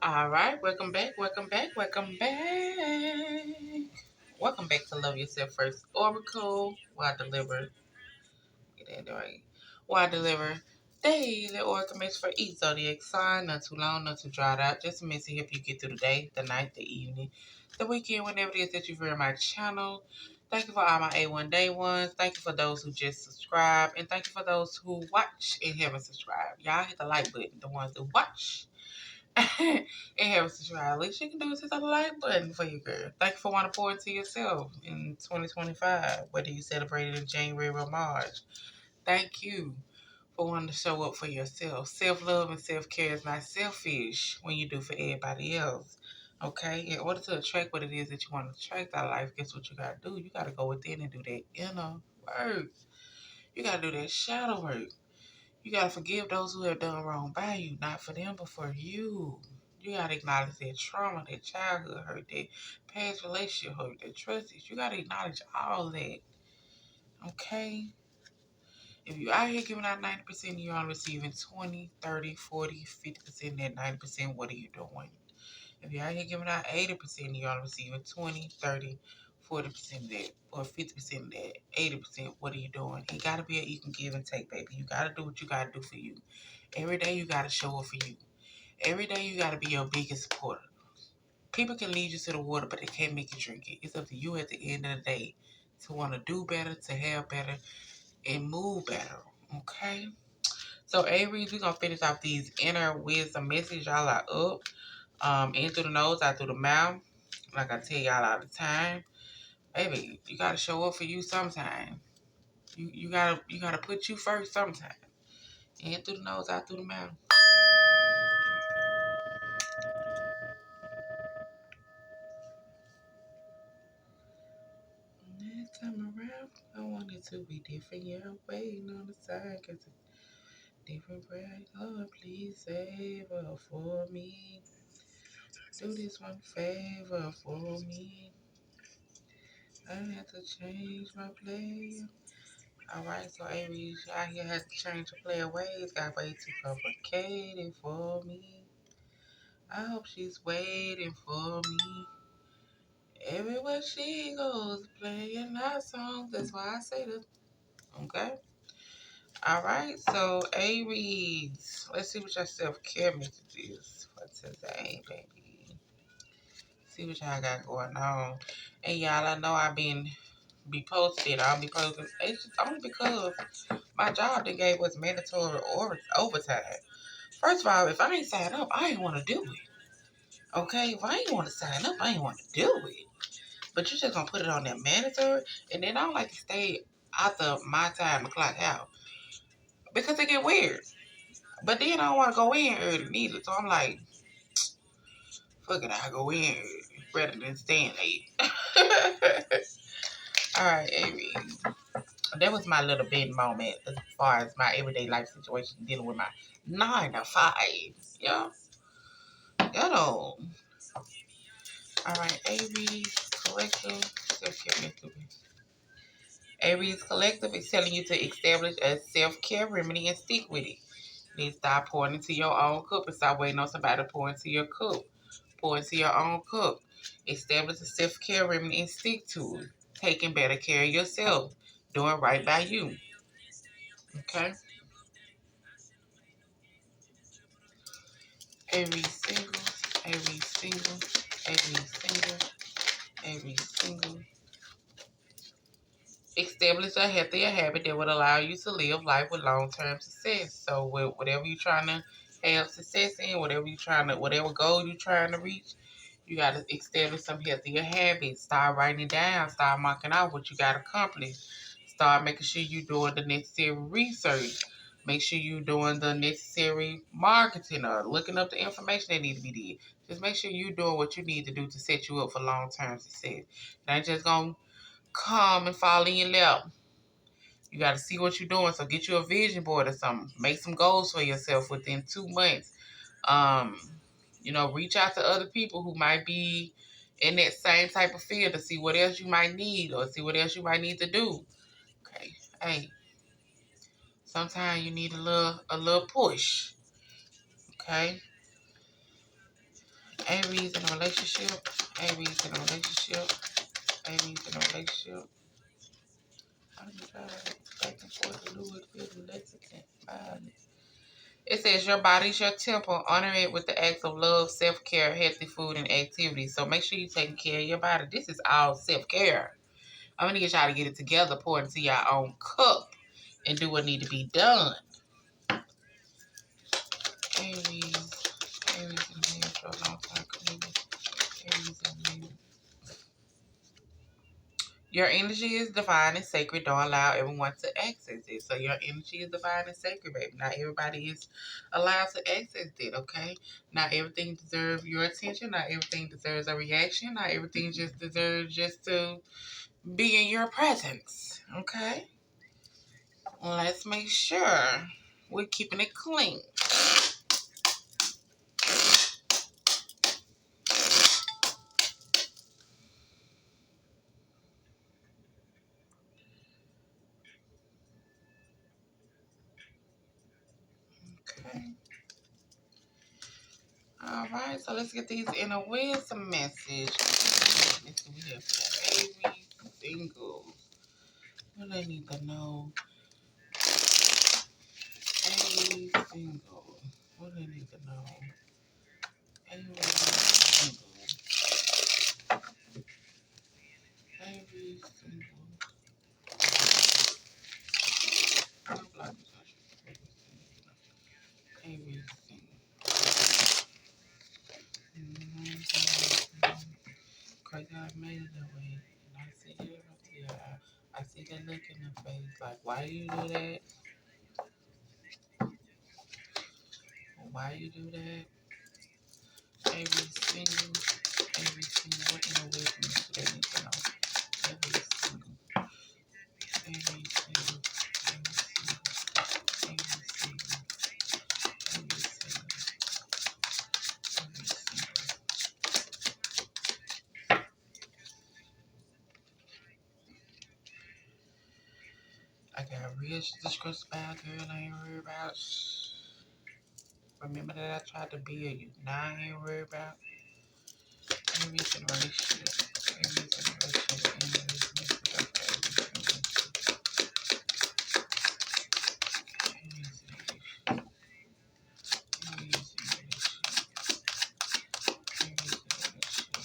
All right, welcome back, welcome back, welcome back. Welcome back to Love Yourself First Oracle. Why deliver? Get that right. Why deliver? Daily oracle mix for each zodiac sign. Not too long, not too dried out. Just a mix to help you get through the day, the night, the evening, the weekend, whenever it is that you view my channel. Thank you for all my A1 day ones. Thank you for those who just subscribe. And thank you for those who watch and haven't subscribed. Y'all hit the like button, the ones who watch and have subscribed. At least you can do is hit the like button for you, girl. Thank you for wanting to pour into yourself in 2025, whether you celebrate it in January or March. Thank you for wanting to show up for yourself. Self-love and self-care is not selfish when you do for everybody else. Okay? In order to attract what it is that you want to attract out of life, guess what you got to do? You got to go within and do that inner work. You got to do that shadow work. You got to forgive those who have done wrong by you, not for them, but for you. You got to acknowledge that trauma, that childhood hurt, that past relationship hurt, that trust issues. You got to acknowledge all that. Okay? If you're out here giving out 90%, you're only receiving 20, 30, 40, 50% that 90%, what are you doing? If you're out here giving out 80%, you're only receiving 20, 30, 40% of that, or 50% of that, 80%, what are you doing? It got to be an equal give and take, baby. You got to do what you got to do for you. Every day you got to show up for you. Every day you got to be your biggest supporter. People can lead you to the water, but they can't make you drink it. It's up to you at the end of the day to want to do better, to have better, and move better. Okay? So, Aries, we're going to finish off these inner wisdom messages. Y'all are up. In through the nose, out through the mouth. Like I tell y'all all the time. Baby, you got to show up for you sometime. You gotta put you first sometime. In through the nose, out through the mouth. Next time around, I want it to be different. Yeah, I'm waiting on the side because it's different, right? Lord, please save her for me. Do this one favor for me. I had to change my play. Alright, so Aries, y'all here has to change your player ways. Got way too complicated for me. I hope she's waiting for me. Everywhere she goes, playing our songs. That's why I say this. Okay? Alright, so Aries, let's see what your self-care message is for today, baby. See what y'all got going on. And y'all, I know I've been be posted. I'll be posting. It's just only because my job that gave us mandatory overtime. First of all, if I ain't signed up, I ain't want to do it. Okay? If I ain't want to sign up, I ain't want to do it. But you just gonna put it on that mandatory, and then I don't like to stay after my time to clock out because it get weird. But then I don't want to go in early neither, so I'm like, fuck it, I go in early rather than staying late. All right, Amy. That was my little bit moment as far as my everyday life situation dealing with my 9 to 5. Yeah, you know. All right, Aries Collective. Aries Collective is telling you to establish a self-care remedy and stick with it. You need to stop pouring into your own cup and stop waiting on somebody to pour into your cup. Pour into your own cup. Establish a self-care remedy and stick to it. Taking better care of yourself. Doing right by you. Okay? Aries single, Aries single, Aries single, Aries single. Establish a healthier habit that would allow you to live life with long-term success. So whatever you're trying to have success in, whatever goal you're trying to reach, you got to establish some healthier habits. Start writing it down. Start marking out what you got accomplished. Start making sure you're doing the necessary research. Make sure you're doing the necessary marketing or looking up the information that needs to be did. Just make sure you're doing what you need to do to set you up for long-term success. It ain't just going to come and fall in your lap. You got to see what you're doing. So get you a vision board or something. Make some goals for yourself within 2 months. Um, reach out to other people who might be in that same type of field to see what else you might need or see what else you might need to do. Okay. Hey, sometimes you need a little push. Okay. Aries in a relationship. Aries in a relationship. Aries in a relationship. I'm trying back and forth to do it. Lexington. It says your body's your temple. Honor it with the acts of love, self-care, healthy food, and activities. So make sure you're taking care of your body. This is all self-care. I'm going to get y'all to get it together, pour it into your own cup, and do what need to be done. Aries. Aries in the for a long time. Aries in the Your energy is divine and sacred. Don't allow everyone to access it. So your energy is divine and sacred, baby. Not everybody is allowed to access it, okay? Not everything deserves your attention. Not everything deserves a reaction. Not everything just deserves just to be in your presence, okay? Let's make sure we're keeping it clean. Okay. All right, so let's get these in a wisdom message. We have Aries singles. What do they need to know? Aries single. What do they need to know? Aries single. Aries single. Aries single. Crazy I made it that way. And I see it. I see that look in her face. Like, why you do that? Why you do that? Aries single. Aries single. What in the wisdom do they need to know? Aries single. Aries single. Aries single. Aries single. Aries single. I got real shit to stress about, girl. I ain't worried about. Remember that I tried to be a you. Now I ain't worried about. Aries in a relationship. Aries in a relationship. Aries in a relationship. Aries in a relationship. Aries in a relationship. Aries in a relationship.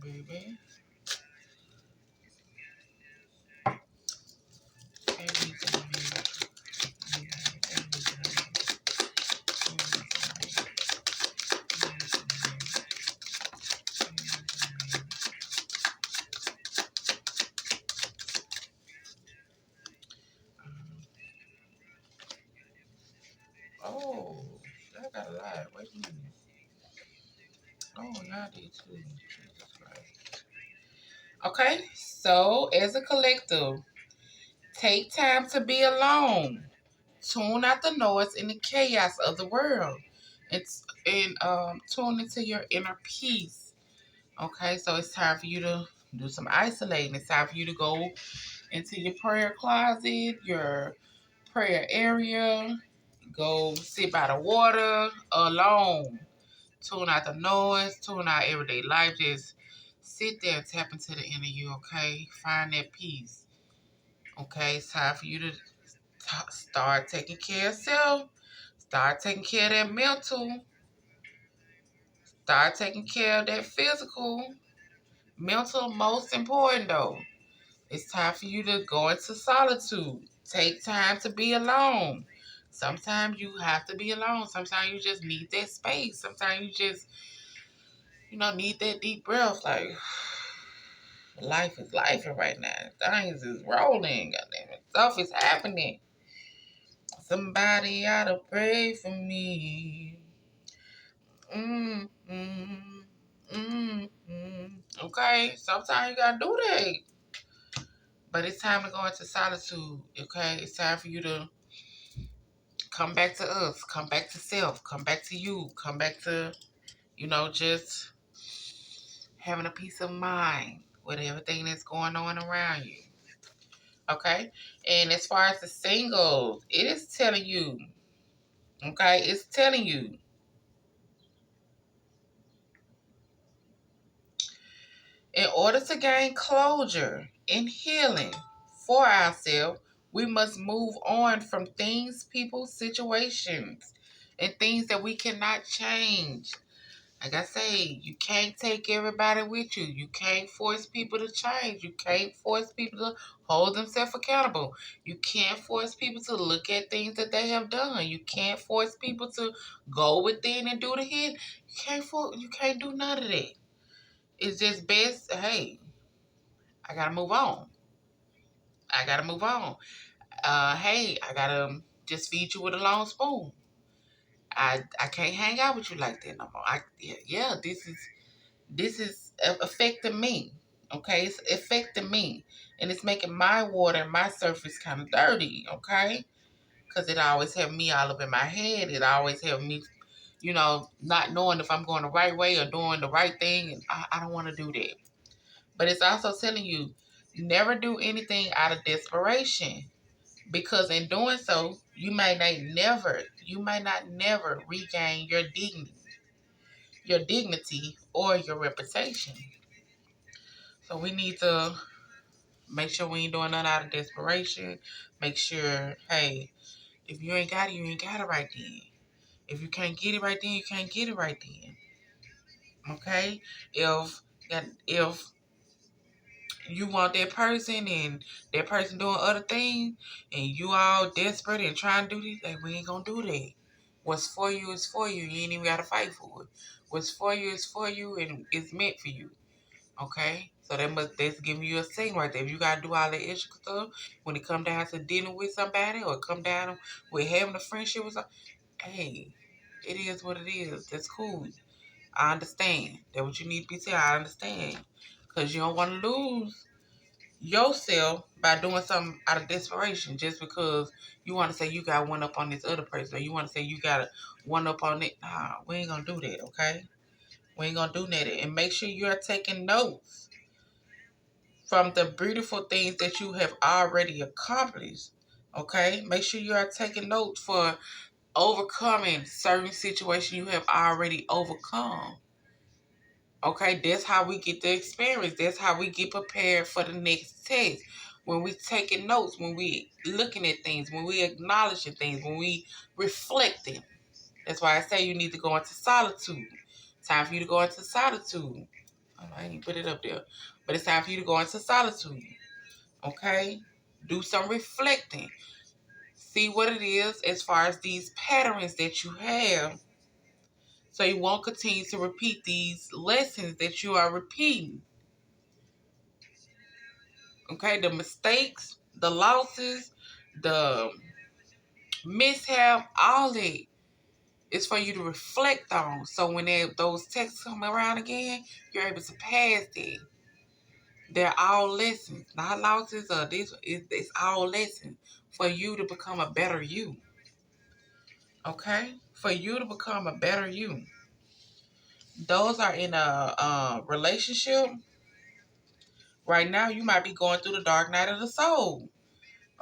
Baby. Aries in a relationship. Oh, I got a lot. Wait a minute. Oh, y'all did too. Jesus Christ. Okay, so as a collective, take time to be alone. Tune out the noise and the chaos of the world. And tune into your inner peace. Okay, so it's time for you to do some isolating. It's time for you to go into your prayer closet, your prayer area. Go sit by the water alone. Tune out the noise, tune out everyday life. Just sit there and tap into the inner you, okay? Find that peace. Okay, it's time for you to start taking care of self. Start taking care of that mental. Start taking care of that physical. Mental, most important though. It's time for you to go into solitude. Take time to be alone. Sometimes you have to be alone. Sometimes you just need that space. Sometimes you just, need that deep breath. Like, life is life right now. Things is rolling. Goddamn it. Stuff is happening. Somebody ought to pray for me. Mm, mm, mm, mm. Okay, sometimes you gotta do that. But it's time to go into solitude. Okay, it's time for you to come back to us, come back to self, come back to you, come back to, just having a peace of mind with everything that's going on around you. Okay? And as far as the singles, it is telling you, okay, it's telling you, in order to gain closure and healing for ourselves, we must move on from things, people, situations, and things that we cannot change. Like I say, you can't take everybody with you. You can't force people to change. You can't force people to hold themselves accountable. You can't force people to look at things that they have done. You can't force people to go within and do the hit. You can't do none of that. It's just best, hey, I gotta move on. I gotta move on. Hey, I gotta just feed you with a long spoon. I can't hang out with you like that no more. Yeah, this is affecting me. Okay, it's affecting me, and it's making my water and my surface kind of dirty. Okay, because it always have me all up in my head. It always have me, not knowing if I'm going the right way or doing the right thing, and I don't want to do that. But it's also telling you never do anything out of desperation, because in doing so, you may not never regain your dignity or your reputation. So we need to make sure we ain't doing nothing out of desperation. Make sure, hey, if you ain't got it, you ain't got it right then. If you can't get it right then, you can't get it right then. Okay? If you want that person and that person doing other things and you all desperate and trying to do this, like, we ain't gonna do that. What's for you is for you. You ain't even gotta fight for it. What's for you is for you and it's meant for you. Okay? So that's giving you a signal right there. If you gotta do all that extra stuff when it come down to dealing with somebody or come down with having a friendship with somebody, hey, it is what it is. That's cool. I understand. That what you need to be saying. I understand. Because you don't want to lose yourself by doing something out of desperation just because you want to say you got one up on this other person or you want to say you got a one up on it. Nah, we ain't gonna do that, okay? We ain't gonna do that. And make sure you're taking notes from the beautiful things that you have already accomplished. Okay? Make sure you are taking notes for overcoming certain situations you have already overcome. Okay, that's how we get the experience. That's how we get prepared for the next test. When we taking notes, when we looking at things, when we acknowledging things, when we reflecting. That's why I say you need to go into solitude. Time for you to go into solitude. Oh, I didn't put it up there. But it's time for you to go into solitude. Okay? Do some reflecting. See what it is as far as these patterns that you have so you won't continue to repeat these lessons that you are repeating. Okay, the mistakes, the losses, the mishap, all that is for you to reflect on. So when those texts come around again, you're able to pass it. They're all lessons, not losses or this. It's all lessons for you to become a better you. Okay, for you to become a better you. Those are in a relationship. Right now, you might be going through the dark night of the soul.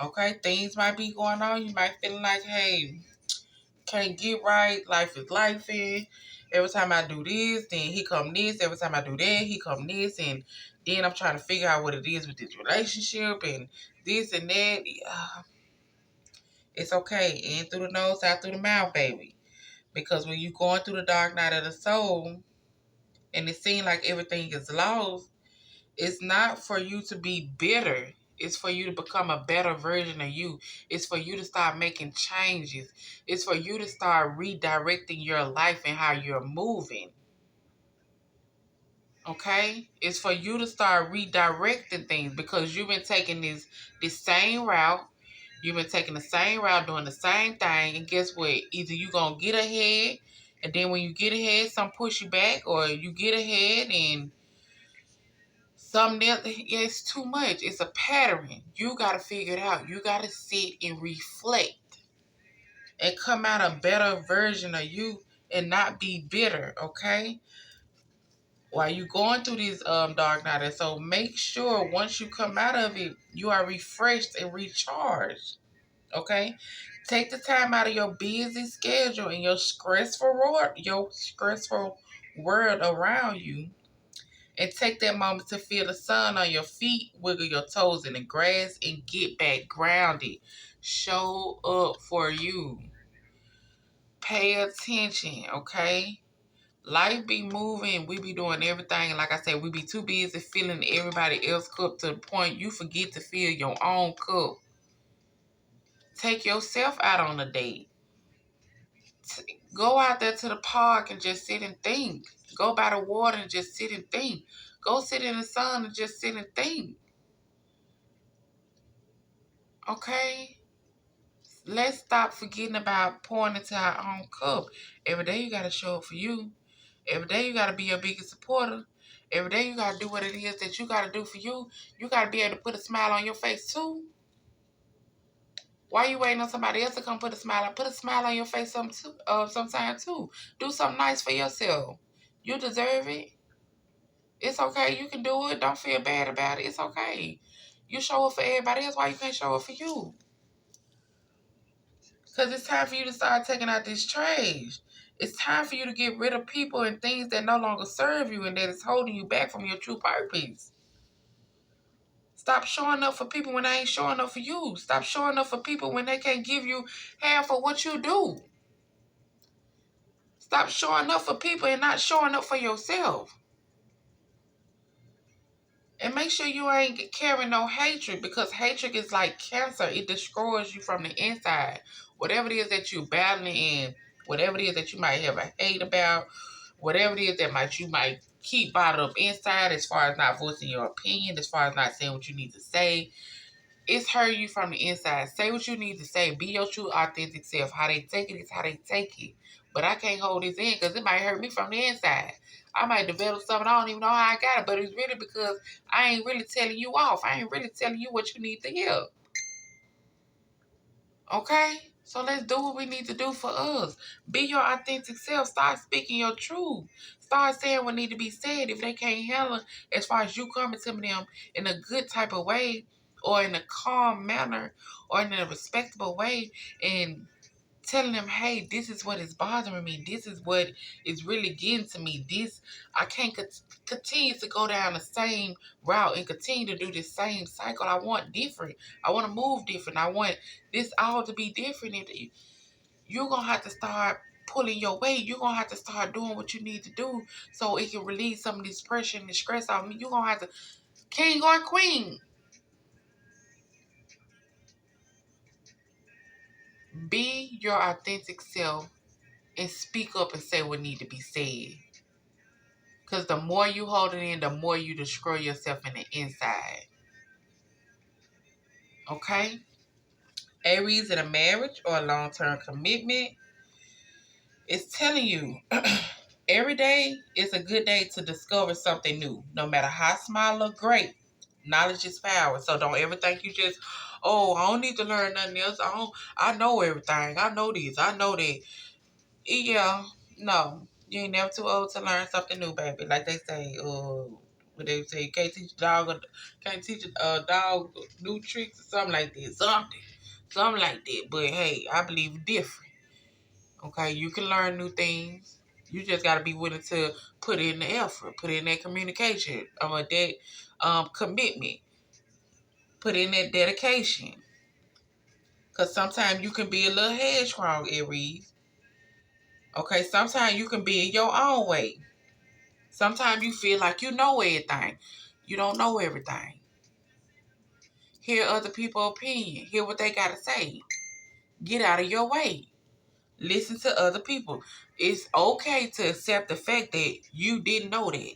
Okay, things might be going on. You might feel like, hey, can't get right. Life is life. Every time I do this, then he come this. Every time I do that, he come this. And then I'm trying to figure out what it is with this relationship and this and that. It's okay. In through the nose, out through the mouth, baby. Because when you going through the dark night of the soul and it seems like everything is lost, it's not for you to be bitter. It's for you to become a better version of you. It's for you to start making changes. It's for you to start redirecting your life and how you're moving. Okay? It's for you to start redirecting things because you've been taking this same route. You've been taking the same route, doing the same thing, and guess what? Either you gonna get ahead, and then when you get ahead, some push you back, or you get ahead and something else, yeah, it's too much. It's a pattern. You got to figure it out. You got to sit and reflect and come out a better version of you and not be bitter, okay? while you going through this dark night. And so make sure once you come out of it, you are refreshed and recharged. Okay? Take the time out of your busy schedule and your stressful world around you, and take that moment to feel the sun on your feet, wiggle your toes in the grass, and get back grounded. Show up for you. Pay attention, okay? Life be moving. We be doing everything. Like I said, we be too busy filling everybody else's cup to the point you forget to fill your own cup. Take yourself out on a date. Go out there to the park and just sit and think. Go by the water and just sit and think. Go sit in the sun and just sit and think. Okay? Let's stop forgetting about pouring into our own cup. Every day you got to show up for you. Every day you got to be your biggest supporter. Every day you got to do what it is that you got to do for you. You got to be able to put a smile on your face too. Why you waiting on somebody else to come put a smile on? Put a smile on your face sometime too. Do something nice for yourself. You deserve it. It's okay. You can do it. Don't feel bad about it. It's okay. You show up for everybody else. Why you can't show up for you? Because it's time for you to start taking out this trash. It's time for you to get rid of people and things that no longer serve you and that is holding you back from your true purpose. Stop showing up for people when they ain't showing up for you. Stop showing up for people when they can't give you half of what you do. Stop showing up for people and not showing up for yourself. And make sure you ain't carrying no hatred, because hatred is like cancer. It destroys you from the inside. Whatever it is that you're battling in, whatever it is that you might have a hate about, whatever it is that you might keep bottled up inside, as far as not voicing your opinion, as far as not saying what you need to say, it's hurting you from the inside. Say what you need to say. Be your true authentic self. How they take it is how they take it. But I can't hold this in because it might hurt me from the inside. I might develop something. I don't even know how I got it, but it's really because I ain't really telling you off. I ain't really telling you what you need to hear. Okay? So let's do what we need to do for us. Be your authentic self. Start speaking your truth. Start saying what need to be said. If they can't handle it, as far as you coming to them in a good type of way, or in a calm manner, or in a respectable way, and telling them, hey, this is what is bothering me. This is what is really getting to me. I can't continue to go down the same route and continue to do the same cycle. I want different. I want to move different. I want this all to be different. You're going to have to start pulling your weight. You're going to have to start doing what you need to do so it can release some of this pressure and the stress off me. You're going to have to, king or queen, be your authentic self and speak up and say what need to be said. Because the more you hold it in, the more you destroy yourself in the inside. Okay? Aries in a marriage or a long-term commitment is telling you every day is a good day to discover something new. No matter how small or great, knowledge is power. So don't ever think you just, oh, I don't need to learn nothing else. I know everything. I know this. I know that. Yeah, no. You ain't never too old to learn something new, baby. Like they say, what they say, you can't teach a dog new tricks or something like that. Something like that. But hey, I believe different. Okay, you can learn new things. You just gotta be willing to put in the effort, put in that communication, that commitment, put in that dedication. Cause sometimes you can be a little headstrong, Aries. Okay, sometimes you can be in your own way. Sometimes you feel like you know everything. You don't know everything. Hear other people's opinion. Hear what they got to say. Get out of your way. Listen to other people. It's okay to accept the fact that you didn't know that.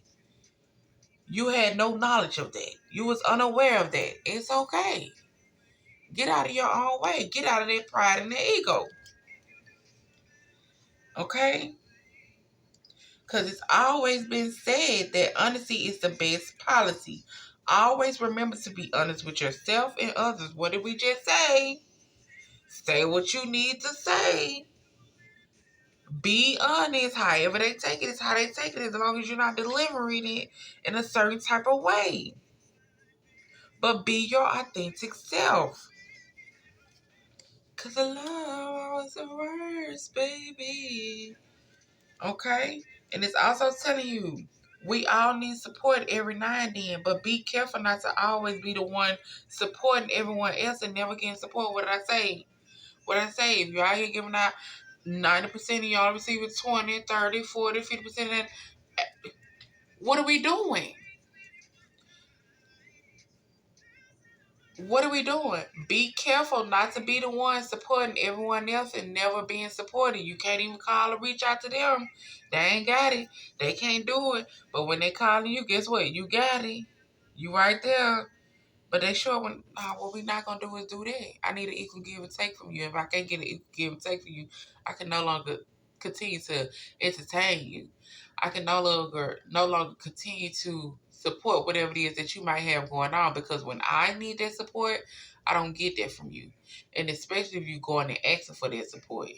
You had no knowledge of that. You was unaware of that. It's okay. Get out of your own way. Get out of that pride and that ego. Okay? Because it's always been said that honesty is the best policy. Always remember to be honest with yourself and others. What did we just say? Say what you need to say. Be honest. However they take it is how they take it, as long as you're not delivering it in a certain type of way. But be your authentic self. Cause the love was the worst, baby. Okay? And it's also telling you, we all need support every now and then, but be careful not to always be the one supporting everyone else and never getting support. What did I say? What did I say? If you're out here giving out 90% of y'all receiving 20, 30, 40, 50% of that, what are we doing? What are we doing? Be careful not to be the one supporting everyone else and never being supported. You can't even call or reach out to them. They ain't got it. They can't do it. But when they calling you, guess what? You got it. You right there. But they sure when what we not gonna do is do that. I need an equal give and take from you. If I can't get an equal give and take from you, I can no longer continue to entertain you. I can no longer continue to support whatever it is that you might have going on, because when I need that support, I don't get that from you. And especially if you going and asking for that support.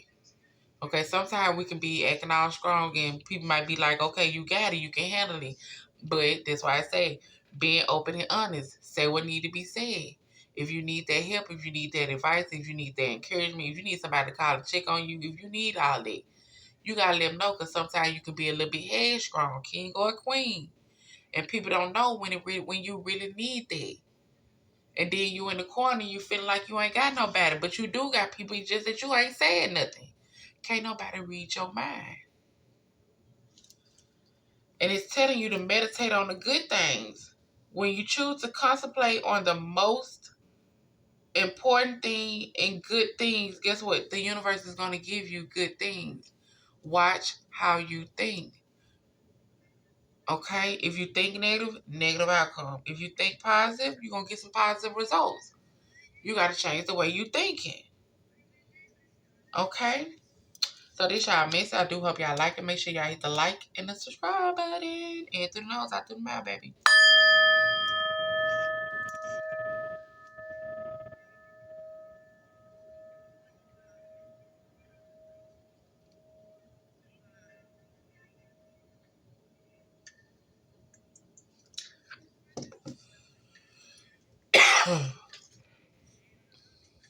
Okay, sometimes we can be acting all strong and people might be like, okay, you got it, you can handle it. But that's why I say being open and honest. Say what need to be said. If you need that help, if you need that advice, if you need that encouragement, if you need somebody to call and check on you, if you need all that, you gotta let them know, because sometimes you can be a little bit headstrong, king or queen. And people don't know when you really need that. And then you in the corner, you feeling like you ain't got nobody, but you do got people, just that you ain't saying nothing. Can't nobody read your mind. And it's telling you to meditate on the good things. When you choose to contemplate on the most important thing and good things, guess what? The universe is going to give you good things. Watch how you think. Okay? If you think negative, negative outcome. If you think positive, you're going to get some positive results. You got to change the way you thinking. Okay? So this y'all miss. I do hope y'all like it. Make sure y'all hit the like and the subscribe button. And through the nose, out through the mouth, baby.